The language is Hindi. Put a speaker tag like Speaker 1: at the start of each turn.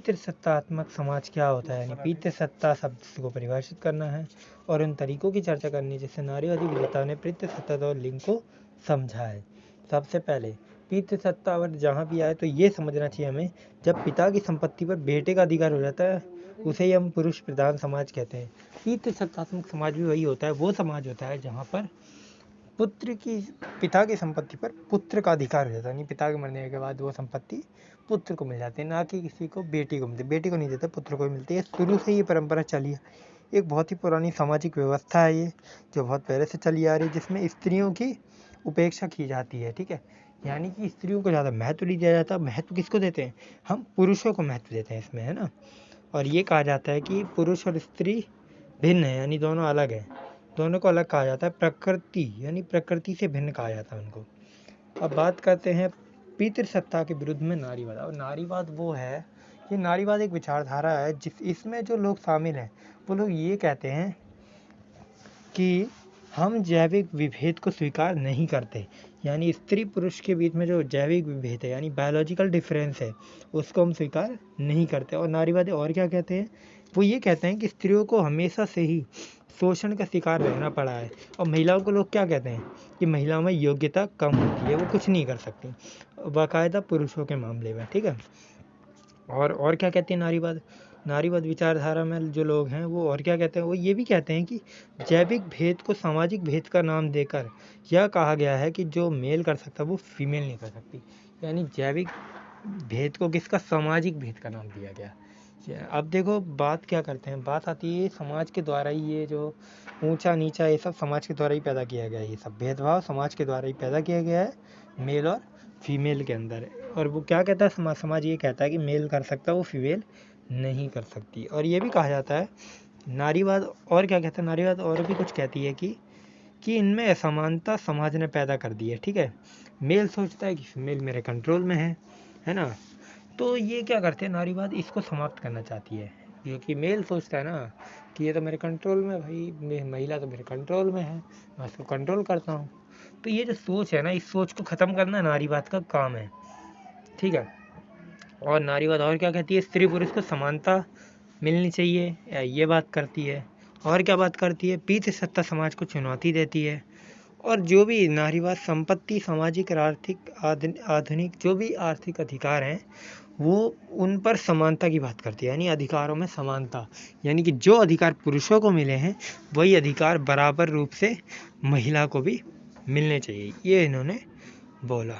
Speaker 1: पितृसत्तात्मक समाज क्या होता है, यानी पितृसत्ता शब्द को परिभाषित करना है और उन तरीकों की चर्चा करनी है जिससे नारीवादी विजेताओं ने पितृसत्ता और लिंग को समझा है। सबसे पहले पितृसत्ता अगर जहाँ भी आए तो ये समझना चाहिए हमें, जब पिता की संपत्ति पर बेटे का अधिकार हो जाता है उसे ही हम पुरुष प्रधान समाज कहते हैं। पितृसत्तात्मक समाज भी वही होता है, वो समाज होता है जहाँ पर पिता की संपत्ति पर पुत्र का अधिकार हो जाता है, यानी पिता के मरने के बाद वो संपत्ति पुत्र को मिल जाती है, ना कि किसी को बेटी को मिलती। बेटी को नहीं देते, पुत्र को ही मिलती है। शुरू से ये परंपरा चली है, एक बहुत ही पुरानी सामाजिक व्यवस्था है ये, जो बहुत पहले से चली आ रही है, जिसमें स्त्रियों की उपेक्षा की जाती है। ठीक है, यानी कि स्त्रियों को ज़्यादा महत्व नहीं दिया जाता। महत्व किसको देते हैं? हम पुरुषों को महत्व देते हैं इसमें, है ना। और ये कहा जाता है कि पुरुष और स्त्री भिन्न है, यानी दोनों अलग हैं, दोनों को अलग कहा जाता है। प्रकृति यानी प्रकृति से भिन्न कहा जाता है उनको। अब बात करते हैं पितृसत्ता के विरुद्ध में नारीवाद। और नारीवाद वो है, ये नारीवाद एक विचारधारा है इसमें जो लोग शामिल हैं वो लोग ये कहते हैं कि हम जैविक विभेद को स्वीकार नहीं करते, यानी स्त्री पुरुष के बीच में जो जैविक विभेद है यानी बायोलॉजिकल डिफरेंस है उसको हम स्वीकार नहीं करते। और नारीवादी और क्या कहते हैं? वो ये कहते हैं कि स्त्रियों को हमेशा से ही शोषण का शिकार रहना पड़ा है। और महिलाओं को लोग क्या कहते हैं कि महिलाओं में योग्यता कम होती है, वो कुछ नहीं कर सकती, बाकायदा पुरुषों के मामले में। ठीक है, और क्या कहते हैं नारीवाद विचारधारा में जो लोग हैं वो और क्या कहते हैं? वो ये भी कहते हैं कि जैविक भेद को सामाजिक भेद का नाम देकर यह कहा गया है कि जो मेल कर सकता वो फीमेल नहीं कर सकती, यानी जैविक भेद को किसका? सामाजिक भेद का नाम दिया गया। अब देखो बात क्या करते हैं, बात आती है समाज के द्वारा ही, ये जो ऊंचा नीचा ये सब समाज के द्वारा ही पैदा किया गया है, ये सब भेदभाव समाज के द्वारा ही पैदा किया गया है मेल और फीमेल के अंदर। और वो क्या कहता है? समाज ये कहता है कि मेल कर सकता है वो फीमेल नहीं कर सकती। और ये भी कहा जाता है नारीवाद और क्या कहता है, नारीवाद और भी कुछ कहती है कि इनमें असमानता समाज ने पैदा कर दी है। ठीक है, मेल सोचता है कि फीमेल मेरे कंट्रोल में है ना। तो ये क्या करते हैं, नारीवाद इसको समाप्त करना चाहती है, क्योंकि मेल सोचता है ना कि ये तो मेरे कंट्रोल में, भाई महिला तो मेरे कंट्रोल में है, मैं उसको कंट्रोल करता हूँ। तो ये जो सोच है ना, इस सोच को ख़त्म करना नारीवाद का काम है। ठीक है, और नारीवाद और क्या कहती है? स्त्री पुरुष को समानता मिलनी चाहिए, ये बात करती है। और क्या बात करती है? पितृसत्ता समाज को चुनौती देती है। और जो भी नारीवाद संपत्ति, सामाजिक और आर्थिक आधुनिक जो भी आर्थिक अधिकार हैं वो उन पर समानता की बात करती है, यानी अधिकारों में समानता, यानी कि जो अधिकार पुरुषों को मिले हैं वही अधिकार बराबर रूप से महिला को भी मिलने चाहिए, ये इन्होंने बोला।